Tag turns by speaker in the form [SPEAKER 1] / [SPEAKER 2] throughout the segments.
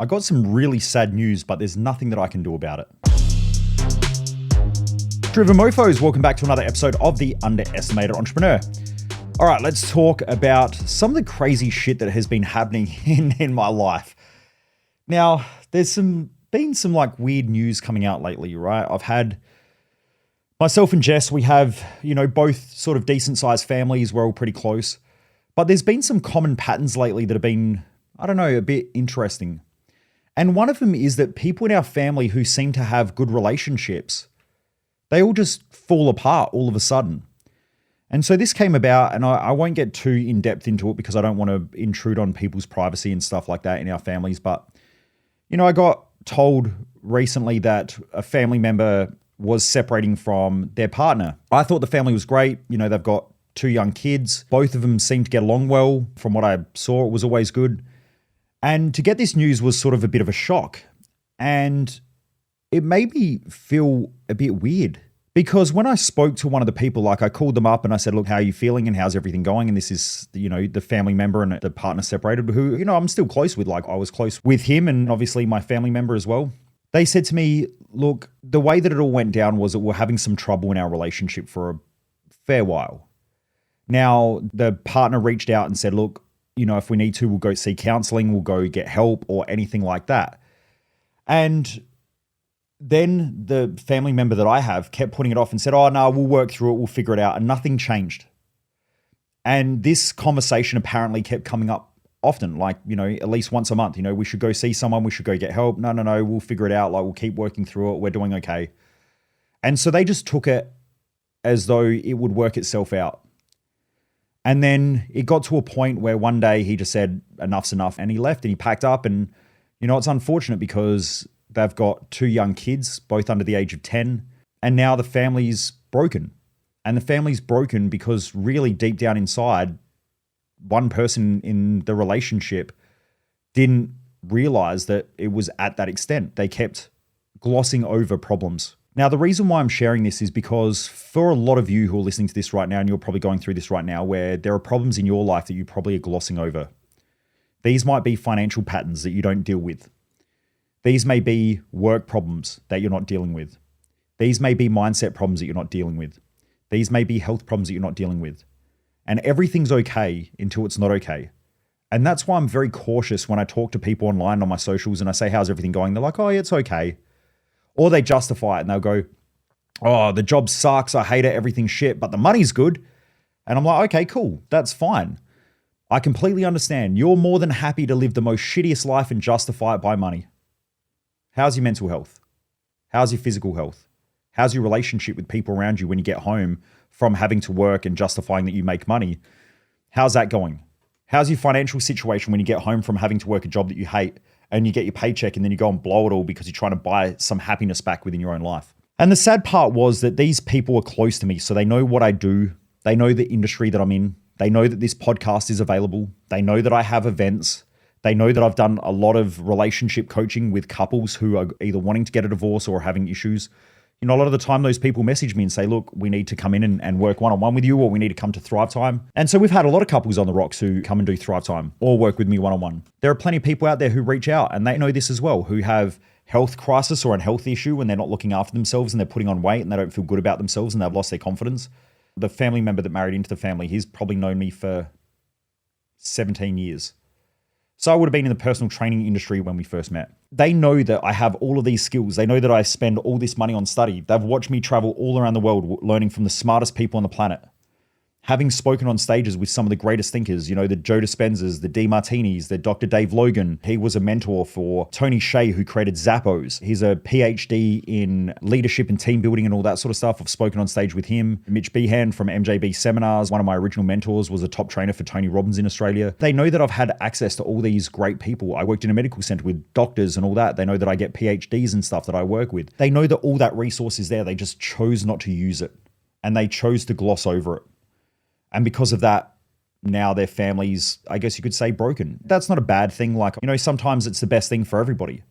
[SPEAKER 1] I got some really sad news, but there's nothing that I can do about it. Driven Mofos, welcome back to another episode of The Underestimated Entrepreneur. All right, let's talk about some of the crazy shit that has been happening in my life. Now, there's been some like weird news coming out lately, right? I've had myself and Jess, we have, both sort of decent sized families. We're all pretty close. But there's been some common patterns lately that have been, a bit interesting. And one of them is that people in our family who seem to have good relationships, they all just fall apart all of a sudden. And so this came about, and I won't get too in depth into it because I don't want to intrude on people's privacy and stuff like that in our families. But, I got told recently that a family member was separating from their partner. I thought the family was great. They've got 2 young kids. Both of them seemed to get along well. From what I saw, it was always good. And to get this news was sort of a bit of a shock. And it made me feel a bit weird. Because when I spoke to one of the people, I called them up and I said, look, how are you feeling and how's everything going? And this is, the family member and the partner separated who, I'm still close with. I was close with him and obviously my family member as well. They said to me, look, the way that it all went down was that we're having some trouble in our relationship for a fair while. Now, the partner reached out and said, look, if we need to, we'll go see counseling, we'll go get help or anything like that. And then the family member that I have kept putting it off and said, oh, no, we'll work through it. We'll figure it out. And nothing changed. And this conversation apparently kept coming up often, at least once a month. We should go see someone. We should go get help. No, we'll figure it out. We'll keep working through it. We're doing okay. And so they just took it as though it would work itself out. And then it got to a point where one day he just said, enough's enough. And he left and he packed up. And, it's unfortunate because they've got 2 young kids, both under the age of 10. And now the family's broken. And the family's broken because really deep down inside, one person in the relationship didn't realize that it was at that extent. They kept glossing over problems. Now, the reason why I'm sharing this is because for a lot of you who are listening to this right now, and you're probably going through this right now, where there are problems in your life that you probably are glossing over. These might be financial patterns that you don't deal with. These may be work problems that you're not dealing with. These may be mindset problems that you're not dealing with. These may be health problems that you're not dealing with. And everything's okay until it's not okay. And that's why I'm very cautious when I talk to people online on my socials and I say, how's everything going? They're like, oh, yeah, it's okay. Or they justify it and they'll go, oh, the job sucks. I hate it. Everything's shit, but the money's good. And I'm like, okay, cool. That's fine. I completely understand. You're more than happy to live the most shittiest life and justify it by money. How's your mental health? How's your physical health? How's your relationship with people around you when you get home from having to work and justifying that you make money? How's that going? How's your financial situation when you get home from having to work a job that you hate and you get your paycheck and then you go and blow it all because you're trying to buy some happiness back within your own life? And the sad part was that these people are close to me, so they know what I do. They know the industry that I'm in. They know that this podcast is available. They know that I have events. They know that I've done a lot of relationship coaching with couples who are either wanting to get a divorce or having issues. A lot of the time those people message me and say, look, we need to come in and work one-on-one with you, or we need to come to Thrive Time. And so we've had a lot of couples on the rocks who come and do Thrive Time or work with me one-on-one. There are plenty of people out there who reach out and they know this as well, who have health crisis or a health issue when they're not looking after themselves and they're putting on weight and they don't feel good about themselves and they've lost their confidence. The family member that married into the family, he's probably known me for 17 years. So I would have been in the personal training industry when we first met. They know that I have all of these skills. They know that I spend all this money on study. They've watched me travel all around the world, learning from the smartest people on the planet. Having spoken on stages with some of the greatest thinkers, the Joe Dispenzas, the DeMartinis, the Dr. Dave Logan. He was a mentor for Tony Hsieh, who created Zappos. He's a PhD in leadership and team building and all that sort of stuff. I've spoken on stage with him. Mitch Behan from MJB Seminars, one of my original mentors, was a top trainer for Tony Robbins in Australia. They know that I've had access to all these great people. I worked in a medical center with doctors and all that. They know that I get PhDs and stuff that I work with. They know that all that resource is there. They just chose not to use it. And they chose to gloss over it. And because of that, now their family's, I guess you could say, broken. That's not a bad thing. Sometimes it's the best thing for everybody.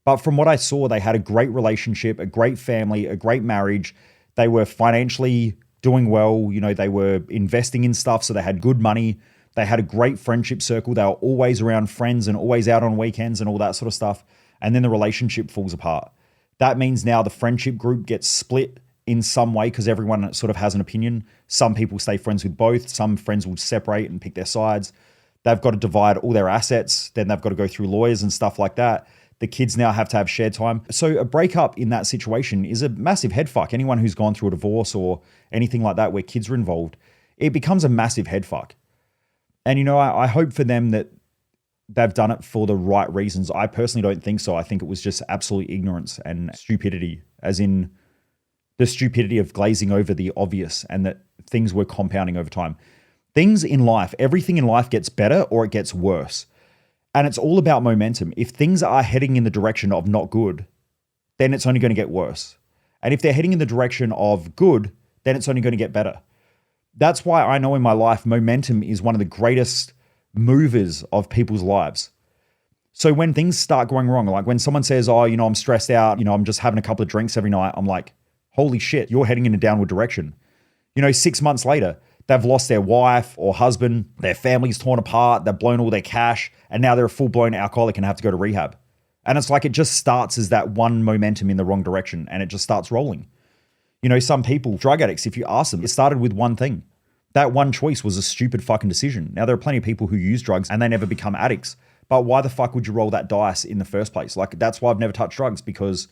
[SPEAKER 1] But from what I saw, they had a great relationship, a great family, a great marriage. They were financially doing well. They were investing in stuff, so they had good money. They had a great friendship circle. They were always around friends and always out on weekends and all that sort of stuff. And then the relationship falls apart. That means now the friendship group gets split in some way because everyone sort of has an opinion. Some people stay friends with both. Some friends will separate and pick their sides. They've got to divide all their assets. Then they've got to go through lawyers and stuff like that. The kids now have to have shared time. So a breakup in that situation is a massive head fuck. Anyone who's gone through a divorce or anything like that where kids are involved, it becomes a massive head fuck. And, I hope for them that they've done it for the right reasons. I personally don't think so. I think it was just absolute ignorance and stupidity, as in the stupidity of glazing over the obvious and that things were compounding over time. Things in life, everything in life gets better or it gets worse. And it's all about momentum. If things are heading in the direction of not good, then it's only going to get worse. And if they're heading in the direction of good, then it's only going to get better. That's why I know in my life, momentum is one of the greatest movers of people's lives. So when things start going wrong, like when someone says, oh, I'm stressed out, I'm just having a couple of drinks every night, I'm like, holy shit, you're heading in a downward direction. 6 months later, they've lost their wife or husband, their family's torn apart, they've blown all their cash, and now they're a full-blown alcoholic and have to go to rehab. And it's like it just starts as that one momentum in the wrong direction, and it just starts rolling. Some people, drug addicts, if you ask them, it started with one thing. That one choice was a stupid fucking decision. Now, there are plenty of people who use drugs and they never become addicts. But why the fuck would you roll that dice in the first place? Like, that's why I've never touched drugs, because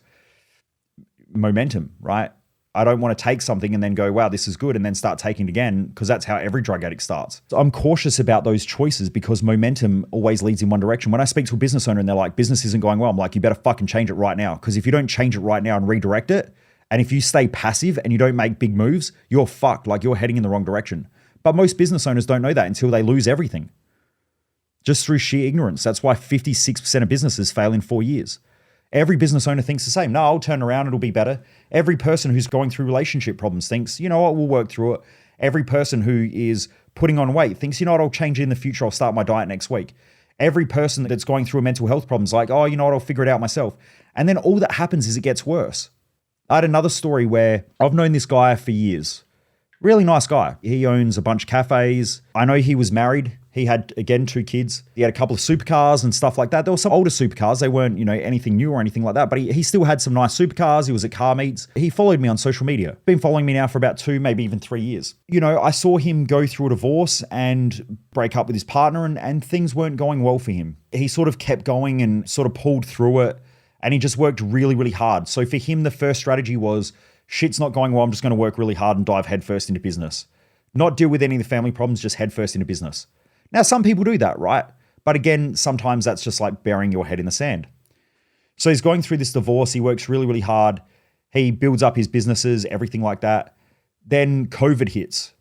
[SPEAKER 1] momentum, right? I don't want to take something and then go, wow, this is good, and then start taking it again, because that's how every drug addict starts. So I'm cautious about those choices because momentum always leads in one direction. When I speak to a business owner and they're like, business isn't going well, I'm like, you better fucking change it right now. Because if you don't change it right now and redirect it, and if you stay passive and you don't make big moves, you're fucked. Like, you're heading in the wrong direction. But most business owners don't know that until they lose everything. Just through sheer ignorance. That's why 56% of businesses fail in 4 years. Every business owner thinks the same. No, I'll turn around, it'll be better. Every person who's going through relationship problems thinks, you know what, we'll work through it. Every person who is putting on weight thinks, you know what, I'll change it in the future, I'll start my diet next week. Every person that's going through a mental health problem is like, oh, you know what, I'll figure it out myself. And then all that happens is it gets worse. I had another story where I've known this guy for years. Really nice guy. He owns a bunch of cafes. I know he was married. He had, again, 2 kids. He had a couple of supercars and stuff like that. There were some older supercars. They weren't, anything new or anything like that, but he still had some nice supercars. He was at car meets. He followed me on social media. Been following me now for about 2, maybe even 3 years. I saw him go through a divorce and break up with his partner, and things weren't going well for him. He sort of kept going and sort of pulled through it, and he just worked really, really hard. So for him, the first strategy was, shit's not going well, I'm just going to work really hard and dive headfirst into business. Not deal with any of the family problems, just headfirst into business. Now, some people do that, right? But again, sometimes that's just like burying your head in the sand. So he's going through this divorce. He works really, really hard. He builds up his businesses, everything like that. Then COVID hits.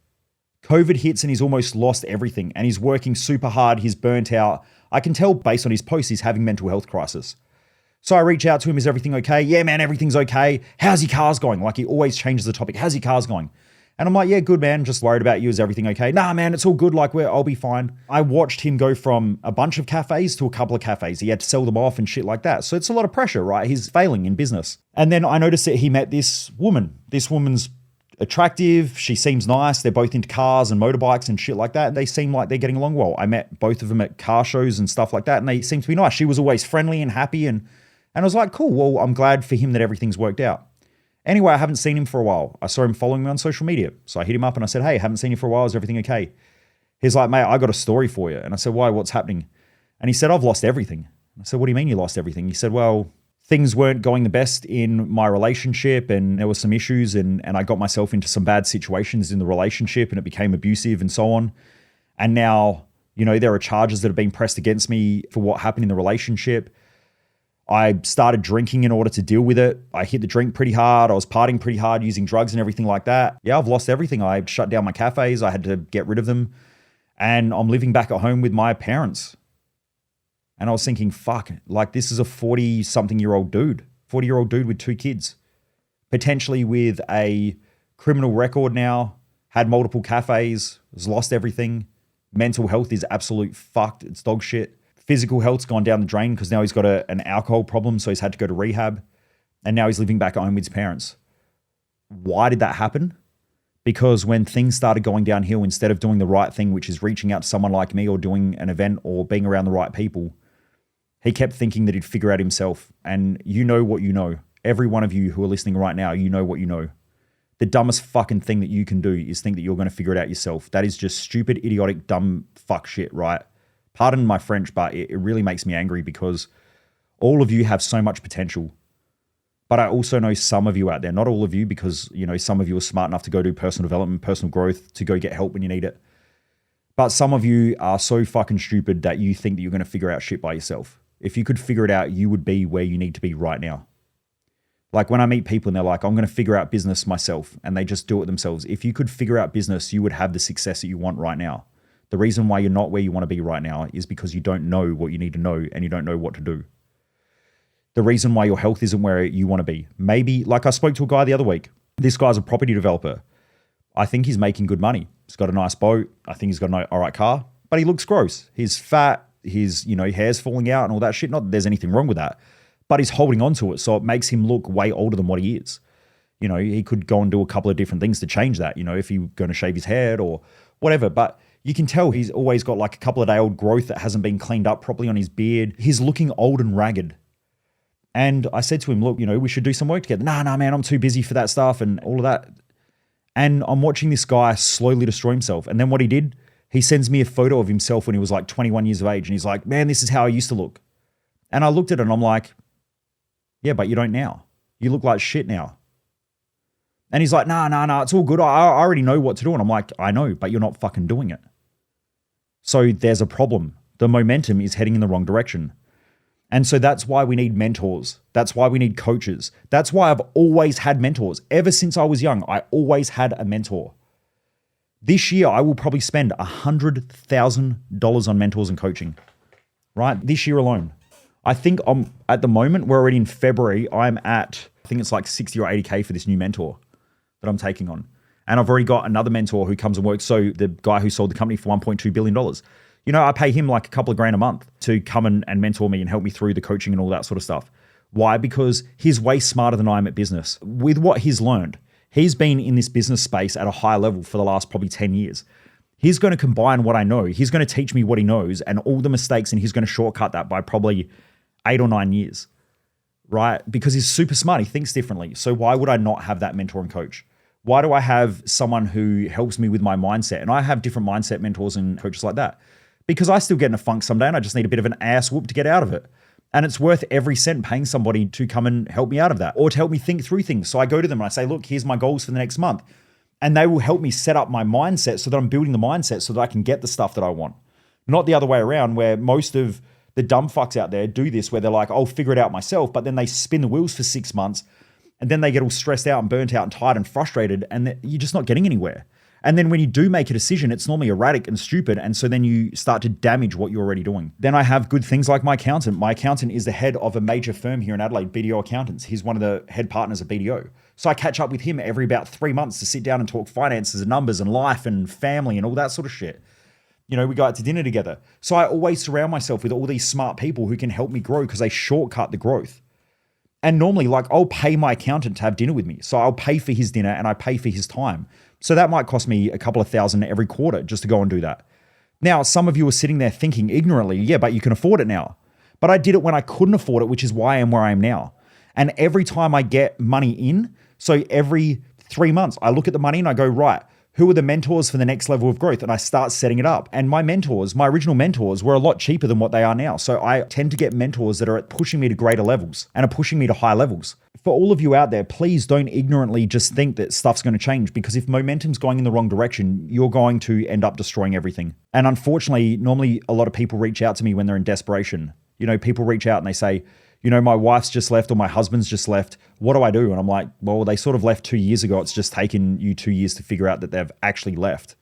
[SPEAKER 1] COVID hits and he's almost lost everything. And he's working super hard. He's burnt out. I can tell based on his posts, he's having mental health crisis. So I reach out to him, is everything okay? Yeah, man, everything's okay. How's your cars going? Like, he always changes the topic. How's your cars going? And I'm like, yeah, good, man. Just worried about you. Is everything okay? Nah, man, it's all good. Like, I'll be fine. I watched him go from a bunch of cafes to a couple of cafes. He had to sell them off and shit like that. So it's a lot of pressure, right? He's failing in business. And then I noticed that he met this woman. This woman's attractive. She seems nice. They're both into cars and motorbikes and shit like that. They seem like they're getting along well. I met both of them at car shows and stuff like that, and they seem to be nice. She was always friendly and happy, and I was like, cool. Well, I'm glad for him that everything's worked out. Anyway, I haven't seen him for a while. I saw him following me on social media. So I hit him up and I said, hey, haven't seen you for a while. Is everything okay? He's like, mate, I got a story for you. And I said, why? What's happening? And he said, I've lost everything. I said, what do you mean you lost everything? He said, well, things weren't going the best in my relationship and there were some issues and I got myself into some bad situations in the relationship and it became abusive and so on. And now, there are charges that have been pressed against me for what happened in the relationship. I started drinking in order to deal with it. I hit the drink pretty hard. I was partying pretty hard, using drugs and everything like that. Yeah, I've lost everything. I shut down my cafes. I had to get rid of them. And I'm living back at home with my parents. And I was thinking, fuck, like this is a 40-something-year-old dude, 40-year-old dude with 2 kids, potentially with a criminal record now, had multiple cafes, has lost everything. Mental health is absolute fucked. It's dog shit. Physical health's gone down the drain because now he's got an alcohol problem, so he's had to go to rehab. And now he's living back at home with his parents. Why did that happen? Because when things started going downhill, instead of doing the right thing, which is reaching out to someone like me or doing an event or being around the right people, he kept thinking that he'd figure out himself. And you know what you know. Every one of you who are listening right now, you know what you know. The dumbest fucking thing that you can do is think that you're going to figure it out yourself. That is just stupid, idiotic, dumb fuck shit, right? Pardon my French, but it really makes me angry because all of you have so much potential. But I also know some of you out there, not all of you, because, you know, some of you are smart enough to go do personal development, personal growth, to go get help when you need it. But some of you are so fucking stupid that you think that you're going to figure out shit by yourself. If you could figure it out, you would be where you need to be right now. Like when I meet people and they're like, I'm going to figure out business myself, and they just do it themselves. If you could figure out business, you would have the success that you want right now. The reason why you're not where you want to be right now is because you don't know what you need to know and you don't know what to do. The reason why your health isn't where you want to be. Maybe, like I spoke to a guy the other week. This guy's a property developer. I think he's making good money. He's got a nice boat. I think he's got an all right car, but he looks gross. He's fat. His, hair's falling out and all that shit. Not that there's anything wrong with that, but he's holding on to it. So it makes him look way older than what he is. He could go and do a couple of different things to change that, if he's going to shave his head or whatever. But you can tell he's always got like a couple of day old growth that hasn't been cleaned up properly on his beard. He's looking old and ragged. And I said to him, look, we should do some work together. Nah, man, I'm too busy for that stuff and all of that. And I'm watching this guy slowly destroy himself. And then what he did, he sends me a photo of himself when he was like 21 years of age. And he's like, man, this is how I used to look. And I looked at it and I'm like, yeah, but you don't now. You look like shit now. And he's like, nah, it's all good. I already know what to do. And I'm like, I know, but you're not fucking doing it. So there's a problem. The momentum is heading in the wrong direction. And so that's why we need mentors. That's why we need coaches. That's why I've always had mentors. Ever since I was young, I always had a mentor. This year, I will probably spend $100,000 on mentors and coaching, right? This year alone. I think at the moment, we're already in February, I'm at, I think it's like 60 or 80K for this new mentor that I'm taking on. And I've already got another mentor who comes and works. So the guy who sold the company for $1.2 billion. I pay him like a couple of grand a month to come and mentor me and help me through the coaching and all that sort of stuff. Why? Because he's way smarter than I am at business. With what he's learned, he's been in this business space at a high level for the last probably 10 years. He's going to combine what I know. He's going to teach me what he knows and all the mistakes, and he's going to shortcut that by probably 8 or 9 years, right? Because he's super smart. He thinks differently. So why would I not have that mentor and coach? Why do I have someone who helps me with my mindset? And I have different mindset mentors and coaches like that. Because I still get in a funk someday and I just need a bit of an ass whoop to get out of it. And it's worth every cent paying somebody to come and help me out of that or to help me think through things. So I go to them and I say, look, here's my goals for the next month. And they will help me set up my mindset so that I'm building the mindset so that I can get the stuff that I want. Not the other way around, where most of the dumb fucks out there do this, where they're like, I'll figure it out myself. But then they spin the wheels for 6 months and then they get all stressed out and burnt out and tired and frustrated, and you're just not getting anywhere. And then when you do make a decision, it's normally erratic and stupid. And so then you start to damage what you're already doing. Then I have good things like my accountant. My accountant is the head of a major firm here in Adelaide, BDO Accountants. He's one of the head partners of BDO. So I catch up with him every about 3 months to sit down and talk finances and numbers and life and family and all that sort of shit. We go out to dinner together. So I always surround myself with all these smart people who can help me grow because they shortcut the growth. And normally, I'll pay my accountant to have dinner with me. So I'll pay for his dinner and I pay for his time. So that might cost me a couple of thousand every quarter just to go and do that. Now, some of you are sitting there thinking ignorantly, yeah, but you can afford it now. But I did it when I couldn't afford it, which is why I am where I am now. And every time I get money in, so every 3 months, I look at the money and I go, right, who are the mentors for the next level of growth? And I start setting it up. And my mentors, my original mentors, were a lot cheaper than what they are now. So I tend to get mentors that are pushing me to greater levels and are pushing me to high levels. For all of you out there, please don't ignorantly just think that stuff's going to change, because if momentum's going in the wrong direction, you're going to end up destroying everything. And unfortunately, normally a lot of people reach out to me when they're in desperation. People reach out and they say, my wife's just left or my husband's just left. What do I do? And I'm like, well, they sort of left 2 years ago. It's just taken you 2 years to figure out that they've actually left.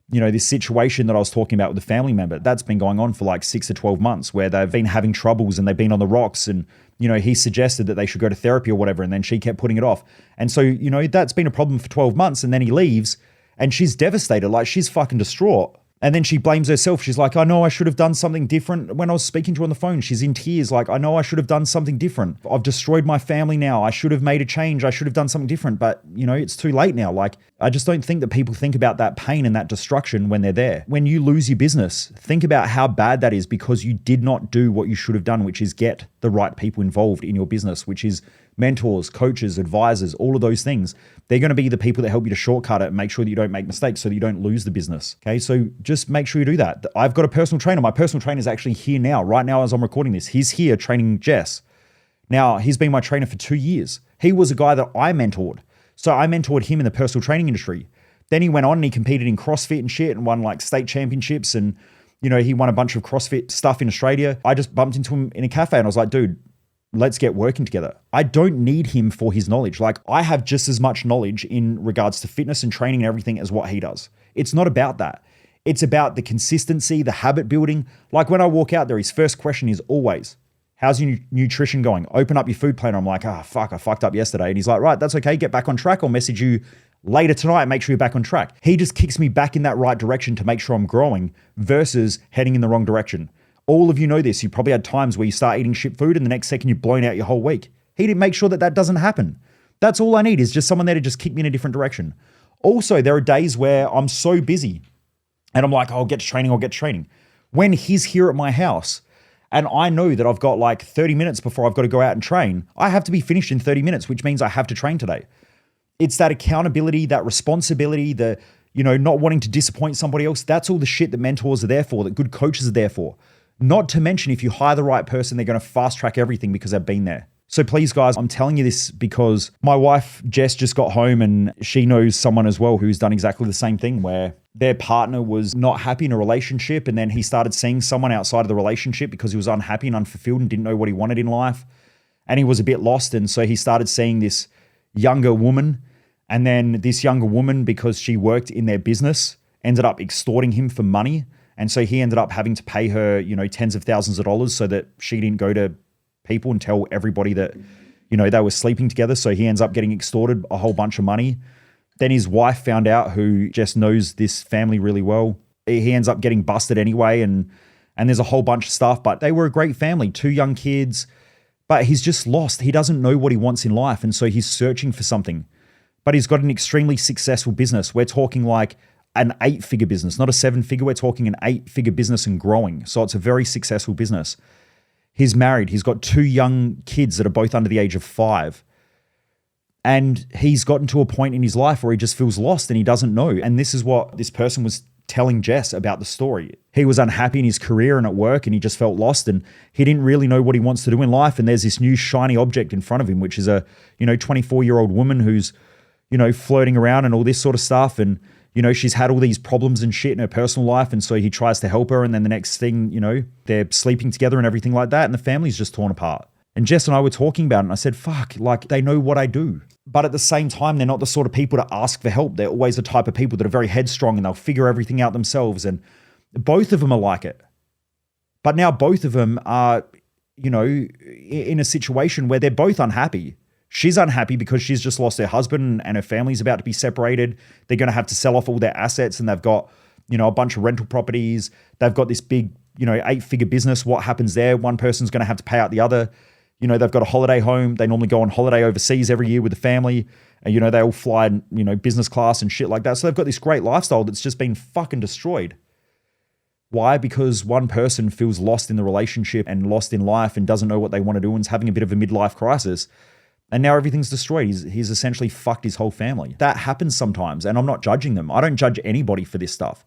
[SPEAKER 1] This situation that I was talking about with the family member, that's been going on for like 6 to 12 months, where they've been having troubles and they've been on the rocks, and, he suggested that they should go to therapy or whatever. And then she kept putting it off. And so, that's been a problem for 12 months. And then he leaves and she's devastated. Like, she's fucking distraught. And then she blames herself. She's like, I know I should have done something different. When I was speaking to her on the phone, she's in tears. Like, I know I should have done something different. I've destroyed my family now. I should have made a change. I should have done something different. But, it's too late now. Like, I just don't think that people think about that pain and that destruction when they're there. When you lose your business, think about how bad that is because you did not do what you should have done, which is get the right people involved in your business, which is mentors, coaches, advisors, all of those things. They're going to be the people that help you to shortcut it and make sure that you don't make mistakes so that you don't lose the business. Okay, so just make sure you do that. I've got a personal trainer. My personal trainer is actually here now, right now as I'm recording this. He's here training Jess. Now, he's been my trainer for 2 years. He was a guy that I mentored. So I mentored him in the personal training industry. Then he went on and he competed in CrossFit and shit and won like state championships and, he won a bunch of CrossFit stuff in Australia. I just bumped into him in a cafe and I was like, dude, let's get working together. I don't need him for his knowledge. Like I have just as much knowledge in regards to fitness and training and everything as what he does. It's not about that. It's about the consistency, the habit building. Like when I walk out there, his first question is always, how's your nutrition going? Open up your food planner. I'm like, fuck, I fucked up yesterday. And he's like, right, that's okay. Get back on track. I'll message you later tonight. Make sure you're back on track. He just kicks me back in that right direction to make sure I'm growing versus heading in the wrong direction. All of you know this. You probably had times where you start eating shit food and the next second you've blown out your whole week. He didn't make sure that that doesn't happen. That's all I need is just someone there to just kick me in a different direction. Also, there are days where I'm so busy and I'm like, I'll get to training. When he's here at my house and I know that I've got like 30 minutes before I've got to go out and train, I have to be finished in 30 minutes, which means I have to train today. It's that accountability, that responsibility, the, not wanting to disappoint somebody else. That's all the shit that mentors are there for, that good coaches are there for. Not to mention, if you hire the right person, they're going to fast track everything because they've been there. So please, guys, I'm telling you this because my wife, Jess, just got home and she knows someone as well who's done exactly the same thing where their partner was not happy in a relationship and then he started seeing someone outside of the relationship because he was unhappy and unfulfilled and didn't know what he wanted in life. And he was a bit lost. And so he started seeing this younger woman. And then this younger woman, because she worked in their business, ended up extorting him for money. And so he ended up having to pay her, tens of thousands of dollars so that she didn't go to people and tell everybody that, they were sleeping together. So he ends up getting extorted a whole bunch of money. Then his wife found out, who just knows this family really well. He ends up getting busted anyway. And there's a whole bunch of stuff, but they were a great family, 2 young kids, but he's just lost. He doesn't know what he wants in life. And so he's searching for something, but he's got an extremely successful business. We're talking like an 8-figure business, not a 7-figure. We're talking an 8-figure business and growing. So it's a very successful business. He's married. He's got 2 young kids that are both under the age of 5. And he's gotten to a point in his life where he just feels lost and he doesn't know. And this is what this person was telling Jess about the story. He was unhappy in his career and at work and he just felt lost and he didn't really know what he wants to do in life. And there's this new shiny object in front of him, which is a, 24-year-old woman who's, flirting around and all this sort of stuff. And, she's had all these problems and shit in her personal life. And so he tries to help her. And then the next thing, they're sleeping together and everything like that. And the family's just torn apart. And Jess and I were talking about it. And I said, fuck, like they know what I do. But at the same time, they're not the sort of people to ask for help. They're always the type of people that are very headstrong and they'll figure everything out themselves. And both of them are like it. But now both of them are, in a situation where they're both unhappy. She's unhappy because she's just lost her husband and her family's about to be separated. They're going to have to sell off all their assets and they've got, a bunch of rental properties. They've got this big, 8-figure business. What happens there? One person's going to have to pay out the other. They've got a holiday home. They normally go on holiday overseas every year with the family. And, they all fly, business class and shit like that. So they've got this great lifestyle that's just been fucking destroyed. Why? Because one person feels lost in the relationship and lost in life and doesn't know what they want to do and is having a bit of a midlife crisis. And now everything's destroyed. He's essentially fucked his whole family. That happens sometimes, and I'm not judging them. I don't judge anybody for this stuff.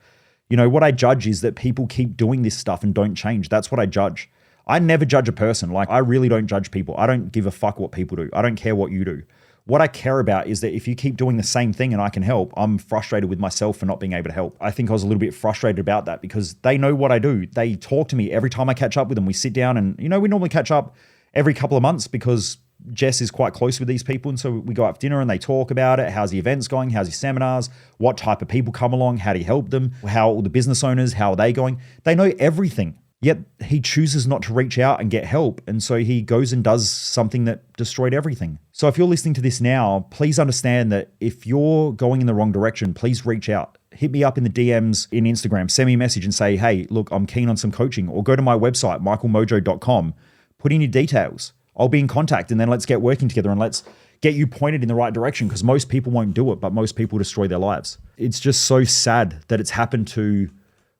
[SPEAKER 1] What I judge is that people keep doing this stuff and don't change. That's what I judge. I never judge a person. Like, I really don't judge people. I don't give a fuck what people do. I don't care what you do. What I care about is that if you keep doing the same thing and I can help, I'm frustrated with myself for not being able to help. I think I was a little bit frustrated about that because they know what I do. They talk to me every time I catch up with them. We sit down and, we normally catch up every couple of months because Jess is quite close with these people. And so we go out for dinner and they talk about it. How's the events going? How's your seminars? What type of people come along? How do you help them? How all the business owners, how are they going? They know everything. Yet he chooses not to reach out and get help. And so he goes and does something that destroyed everything. So if you're listening to this now, please understand that if you're going in the wrong direction, please reach out. hit me up in the DMs in Instagram, send me a message and say, hey, look, I'm keen on some coaching, or go to my website, michaelmojo.com, put in your details. I'll be in contact, and then let's get working together and let's get you pointed in the right direction, because most people won't do it, but most people destroy their lives. It's just so sad that it's happened to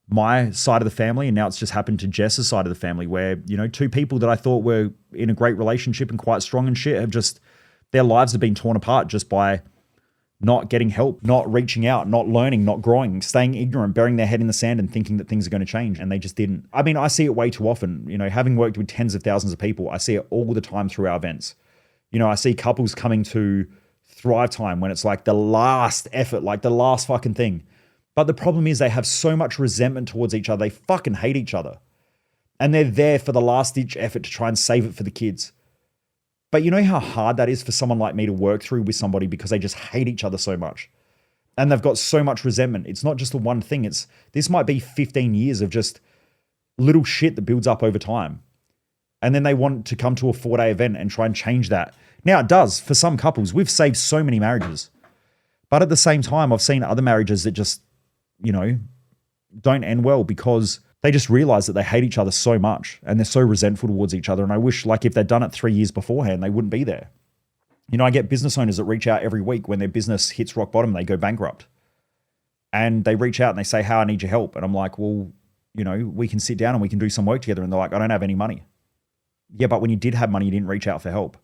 [SPEAKER 1] my side of the family, and now it's just happened to Jess's side of the family, where, you know, two people that I thought were in a great relationship and quite strong and shit have just, their lives have been torn apart just by not getting help, not reaching out, not learning, not growing, staying ignorant, burying their head in the sand and thinking that things are going to change, and they just didn't. I mean, I see it way too often. You know, having worked with tens of thousands of people, I see it all the time through our events. You know, I see couples coming to Thrive Time when it's like the last effort, like the last fucking thing. But the problem is they have so much resentment towards each other. They fucking hate each other. And they're there for the last ditch effort to try and save it for the kids. But you know how hard that is for someone like me to work through with somebody, because they just hate each other so much. And they've got so much resentment. It's not just the one thing. This might be 15 years of just little shit that builds up over time. And then they want to come to a 4-day event and try and change that. Now, it does for some couples. We've saved so many marriages. But at the same time, I've seen other marriages that just, you know, don't end well because they just realize that they hate each other so much and they're so resentful towards each other. And I wish, like, if they'd done it 3 years beforehand, they wouldn't be there. You know, I get business owners that reach out every week when their business hits rock bottom, they go bankrupt. And they reach out and they say, "How I need your help." And I'm like, well, you know, we can sit down and we can do some work together. And they're like, "I don't have any money." Yeah, but when you did have money, you didn't reach out for help.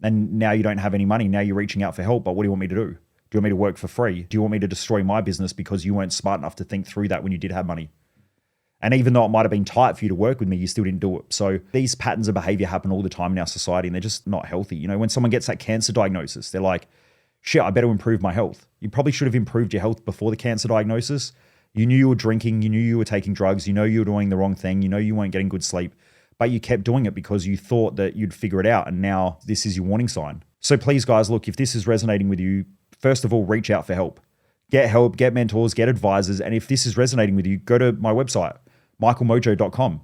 [SPEAKER 1] And now you don't have any money. Now you're reaching out for help. But what do you want me to do? Do you want me to work for free? Do you want me to destroy my business because you weren't smart enough to think through that when you did have money? And even though it might have been tight for you to work with me, you still didn't do it. So these patterns of behavior happen all the time in our society, and they're just not healthy. You know, when someone gets that cancer diagnosis, they're like, shit, I better improve my health. You probably should have improved your health before the cancer diagnosis. You knew you were drinking. You knew you were taking drugs. You know you were doing the wrong thing. You know you weren't getting good sleep. But you kept doing it because you thought that you'd figure it out. And now this is your warning sign. So please, guys, look, if this is resonating with you, first of all, reach out for help. Get help, get mentors, get advisors. And if this is resonating with you, go to my website, michaelmojo.com.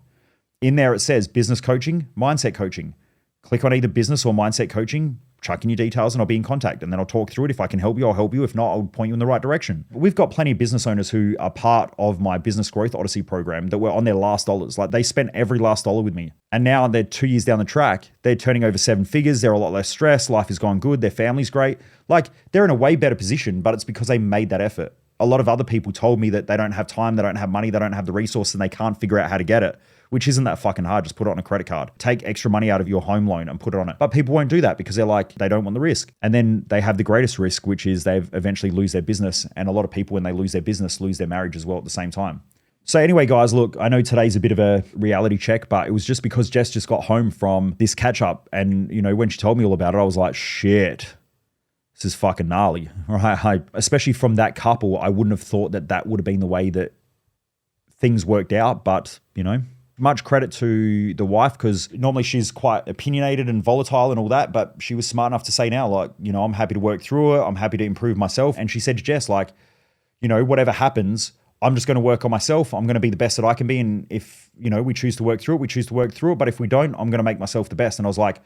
[SPEAKER 1] In there, it says business coaching, mindset coaching. Click on either business or mindset coaching, chuck in your details, and I'll be in contact. And then I'll talk through it. If I can help you, I'll help you. If not, I'll point you in the right direction. We've got plenty of business owners who are part of my Business Growth Odyssey program that were on their last dollars. Like, they spent every last dollar with me. And now they're 2 years down the track. They're turning over 7 figures. They're a lot less stressed. Life has gone good. Their family's great. Like, they're in a way better position, but it's because they made that effort. A lot of other people told me that they don't have time, they don't have money, they don't have the resource, and they can't figure out how to get it, which isn't that fucking hard. Just put it on a credit card. Take extra money out of your home loan and put it on it. But people won't do that because they're like, they don't want the risk. And then they have the greatest risk, which is they eventually lose their business. And a lot of people, when they lose their business, lose their marriage as well at the same time. So anyway, guys, look, I know today's a bit of a reality check, but it was just because Jess just got home from this catch up. And, you know, when she told me all about it, I was like, shit, this is fucking gnarly, right? Especially from that couple, I wouldn't have thought that that would have been the way that things worked out. But, you know, much credit to the wife, because normally she's quite opinionated and volatile and all that, but she was smart enough to say now, like, you know, I'm happy to work through it. I'm happy to improve myself. And she said to Jess, like, you know, whatever happens, I'm just going to work on myself. I'm going to be the best that I can be. And if, you know, we choose to work through it, we choose to work through it. But if we don't, I'm going to make myself the best. And I was like,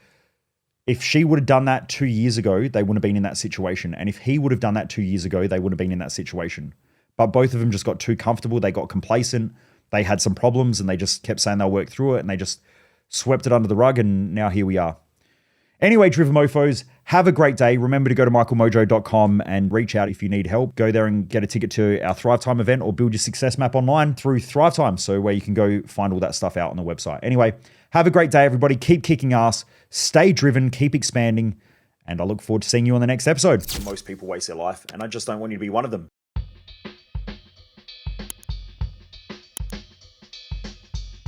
[SPEAKER 1] if she would have done that 2 years ago, they wouldn't have been in that situation. And if he would have done that 2 years ago, they would have been in that situation. But both of them just got too comfortable. They got complacent. They had some problems and they just kept saying they'll work through it, and they just swept it under the rug, and now here we are. Anyway, Driven Mofos, have a great day. Remember to go to michaelmojo.com and reach out if you need help. Go there and get a ticket to our Thrive Time event, or build your success map online through Thrive Time, so where you can go find all that stuff out on the website. Anyway, have a great day, everybody. Keep kicking ass. Stay driven. Keep expanding. And I look forward to seeing you on the next episode. Most people waste their life, and I just don't want you to be one of them.